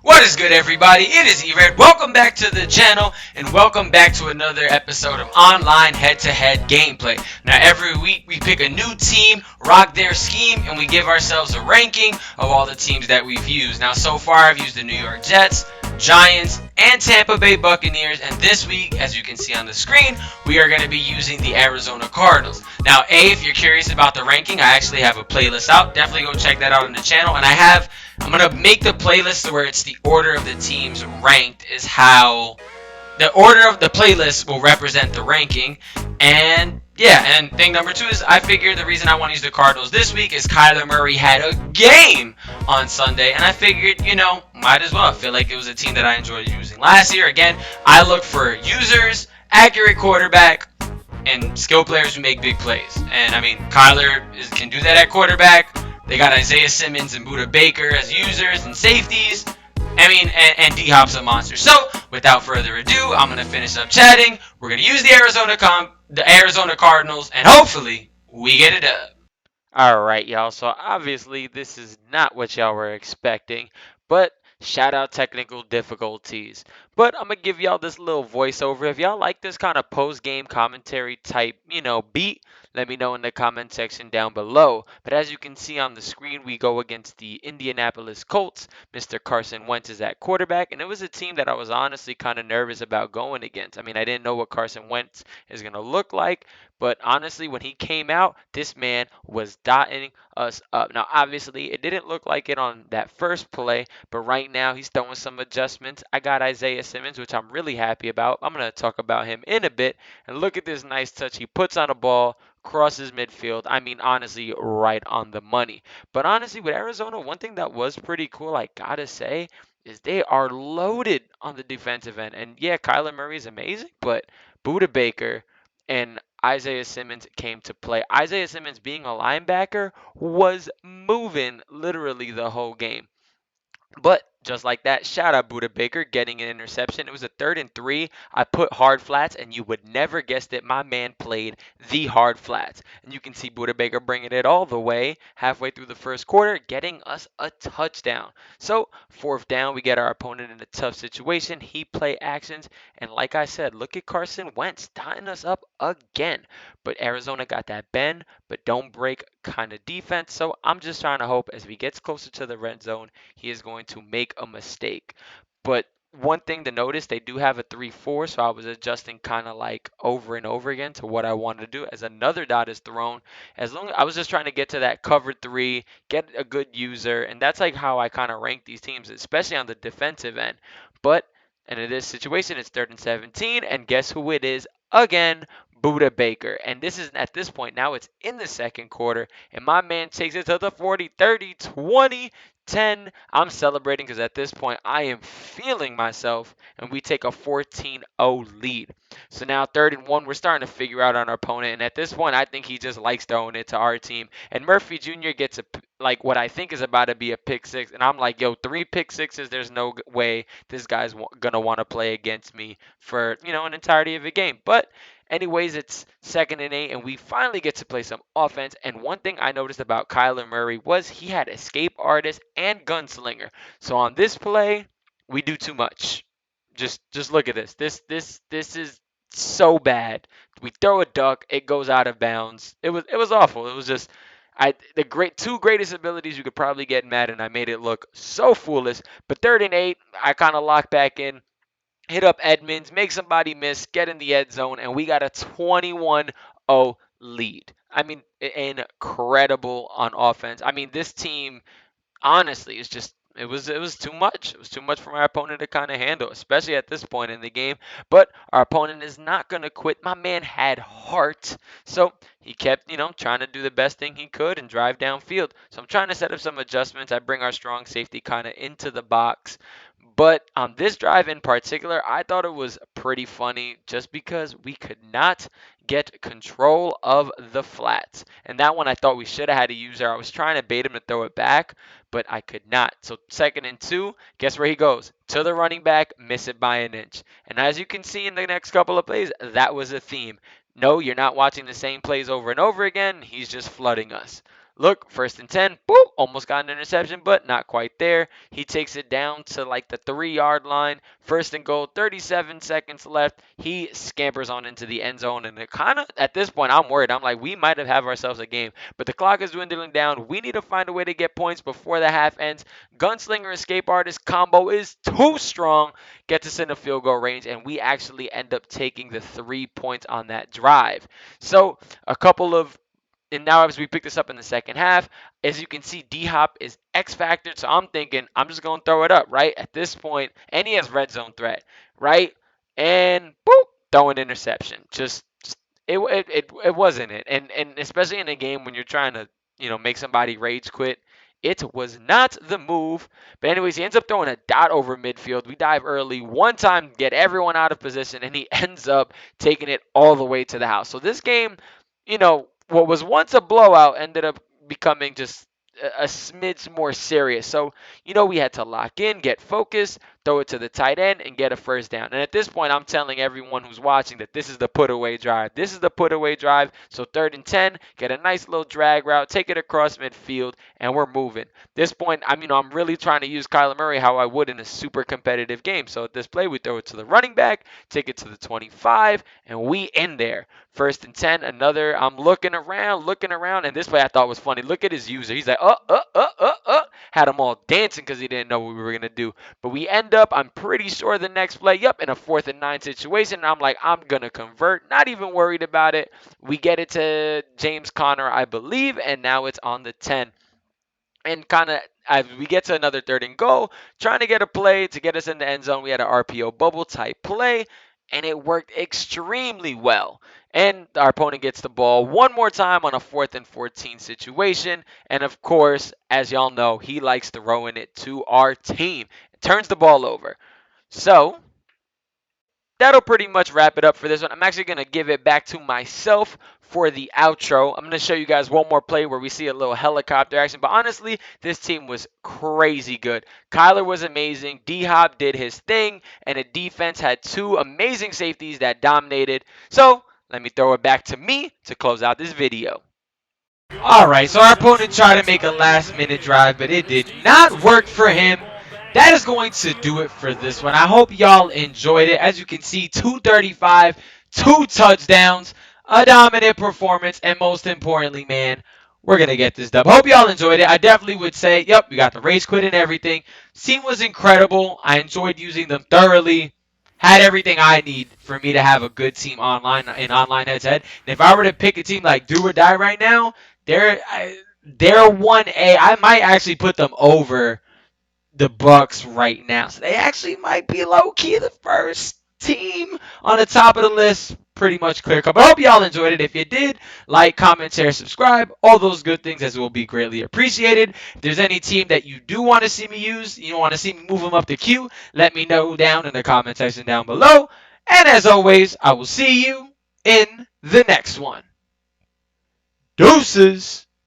What is good, everybody? It is E-Red. Welcome back to the channel, and welcome back to another episode of online head-to-head gameplay. Now, every week we pick a new team, rock their scheme, and we give ourselves a ranking of all the teams that we've used. Now, so far I've used the New York Jets, Giants, and Tampa Bay Buccaneers, and this week, as you can see on the screen, we are going to be using the Arizona Cardinals. Now, if you're curious about the ranking, I actually have a playlist out. Definitely go check that out on the channel, and I'm gonna make the playlist to where it's the order of the teams ranked is how the order of the playlist will represent the ranking. And yeah, and thing number two is I figured the reason I want to use the Cardinals this week is Kyler Murray had a game on Sunday, and I figured, might as well. I feel like it was a team that I enjoyed using last year. Again, I look for users, accurate quarterback, and skill players who make big plays. And I mean, can do that at quarterback. They got Isaiah Simmons and Buda Baker as users and safeties. I mean, and D Hop's a monster. So, without further ado, I'm gonna finish up chatting. We're gonna use the Arizona Cardinals, and hopefully we get it up. Alright, y'all. So obviously, this is not what y'all were expecting, but shout out technical difficulties. But I'm gonna give y'all this little voiceover. If y'all like this kind of post game commentary type, beat, let me know in the comment section down below. But as you can see on the screen, we go against the Indianapolis Colts. Mr. Carson Wentz is at quarterback, and it was a team that I was honestly kind of nervous about going against. I mean, I didn't know what Carson Wentz is gonna look like. But honestly, when he came out, this man was dotting us up. Now, obviously, it didn't look like it on that first play, but right now he's throwing some adjustments. I got Isaiah Simmons, which I'm really happy about. I'm going to talk about him in a bit. And look at this nice touch. He puts on a ball, crosses midfield. I mean, honestly, right on the money. But honestly, with Arizona, one thing that was pretty cool, I got to say, is they are loaded on the defensive end. And yeah, Kyler Murray is amazing, but Buda Baker and Isaiah Simmons came to play. Isaiah Simmons, being a linebacker, was moving literally the whole game. But just like that, shout out Buda Baker getting an interception. It was a 3rd and 3. I put hard flats, and you would never guess that my man played the hard flats. And you can see Buda Baker bringing it all the way halfway through the first quarter, getting us a touchdown. So 4th down, we get our opponent in a tough situation. He play actions, and like I said, look at Carson Wentz tying us up again. But Arizona got that bend, but don't break kind of defense. So I'm just trying to hope as we gets closer to the red zone he is going to make a mistake. But one thing to notice, they do have a 3-4, so I was adjusting kind of like over and over again to what I wanted to do as another dot is thrown. As long as I was just trying to get to that cover 3, get a good user, and that's like how I kind of rank these teams, especially on the defensive end. But and in this situation, it's 3rd and 17, and guess who it is again? Buda Baker. And this is at this point, now it's in the second quarter, and my man takes it to the 40, 30, 20, 10. I'm celebrating because at this point I am feeling myself, and we take a 14-0 lead. So now 3rd and 1, we're starting to figure out on our opponent, and at this point I think he just likes throwing it to our team. And Murphy Jr. gets like what I think is about to be a pick six, and I'm like, yo, 3 pick sixes. There's no way this guy's gonna want to play against me for an entirety of a game. But anyways, it's 2nd and 8, and we finally get to play some offense. And one thing I noticed about Kyler Murray was he had escape artist and gunslinger. So on this play, we do too much. Just look at this. This is so bad. We throw a duck, it goes out of bounds. It was awful. It was just the two greatest abilities you could probably get in Madden. I made it look so foolish. But 3rd and 8, I kind of locked back in, hit up Edmonds, make somebody miss, get in the end zone, and we got a 21-0 lead. I mean, incredible on offense. I mean, this team honestly is just it was too much. It was too much for my opponent to kind of handle, especially at this point in the game. But our opponent is not gonna quit. My man had heart, so he kept trying to do the best thing he could and drive downfield. So I'm trying to set up some adjustments. I bring our strong safety kind of into the box. But on this drive in particular, I thought it was pretty funny just because we could not get control of the flats. And that one I thought we should have had a user. I was trying to bait him to throw it back, but I could not. So 2nd and 2, guess where he goes? To the running back, miss it by an inch. And as you can see in the next couple of plays, that was a theme. No, you're not watching the same plays over and over again. He's just flooding us. Look, 1st and 10, boop, almost got an interception, but not quite there. He takes it down to like the 3 yard line. 1st and goal, 37 seconds left. He scampers on into the end zone, and it kind of, at this point, I'm worried. I'm like, we might have ourselves a game, but the clock is dwindling down. We need to find a way to get points before the half ends. Gunslinger escape artist combo is too strong, gets us in the field goal range, and we actually end up taking the 3 points on that drive. So, a couple of and now as we pick this up in the second half, as you can see, D Hop is X factor. So I'm thinking I'm just gonna throw it up, right? At this point, and he has red zone threat, right? And boop, throw an interception. Just it wasn't it. And especially in a game when you're trying to, make somebody rage quit. It was not the move. But anyways, he ends up throwing a dot over midfield. We dive early, one time, get everyone out of position, and he ends up taking it all the way to the house. So this game, what was once a blowout ended up becoming just a smidge more serious. So, we had to lock in, get focused, throw it to the tight end, and get a first down. And at this point, I'm telling everyone who's watching that this is the put away drive. This is the put away drive. So 3rd and 10, get a nice little drag route, take it across midfield, and we're moving. This point, I'm really trying to use Kyler Murray how I would in a super competitive game. So at this play, we throw it to the running back, take it to the 25, and we in there. 1st and 10, another. I'm looking around, and this play I thought was funny. Look at his user. He's like, had them all dancing because he didn't know what we were gonna do. But we end up, I'm pretty sure the next play, in a 4th and 9 situation. And I'm like, I'm gonna convert, not even worried about it. We get it to James Conner, I believe, and now it's on the 10. And kind of as we get to another 3rd and goal, trying to get a play to get us in the end zone, we had an RPO bubble type play, and it worked extremely well. And our opponent gets the ball one more time on a 4th and 14 situation. And of course, as y'all know, he likes throwing it to our team. Turns the ball over. So that'll pretty much wrap it up for this one. I'm actually going to give it back to myself for the outro. I'm going to show you guys one more play where we see a little helicopter action. But honestly, this team was crazy good. Kyler was amazing. D-Hop did his thing. And the defense had two amazing safeties that dominated. So let me throw it back to me to close out this video. Alright, so our opponent tried to make a last minute drive, but it did not work for him. That is going to do it for this one. I hope y'all enjoyed it. As you can see, 235, 2 touchdowns, a dominant performance, and most importantly, man, we're going to get this dub. Hope y'all enjoyed it. I definitely would say, yep, we got the race quit and everything. Team was incredible. I enjoyed using them thoroughly. Had everything I need for me to have a good team online in online head-to-head. And if I were to pick a team like do or die right now, they're 1A. I might actually put them over the Bucks right now. So they actually might be low-key the first team on the top of the list. Pretty much clear cut. But I hope y'all enjoyed it. If you did, like, comment, share, subscribe. All those good things as will be greatly appreciated. If there's any team that you do want to see me use, you want to see me move them up the queue, let me know down in the comment section down below. And as always, I will see you in the next one. Deuces.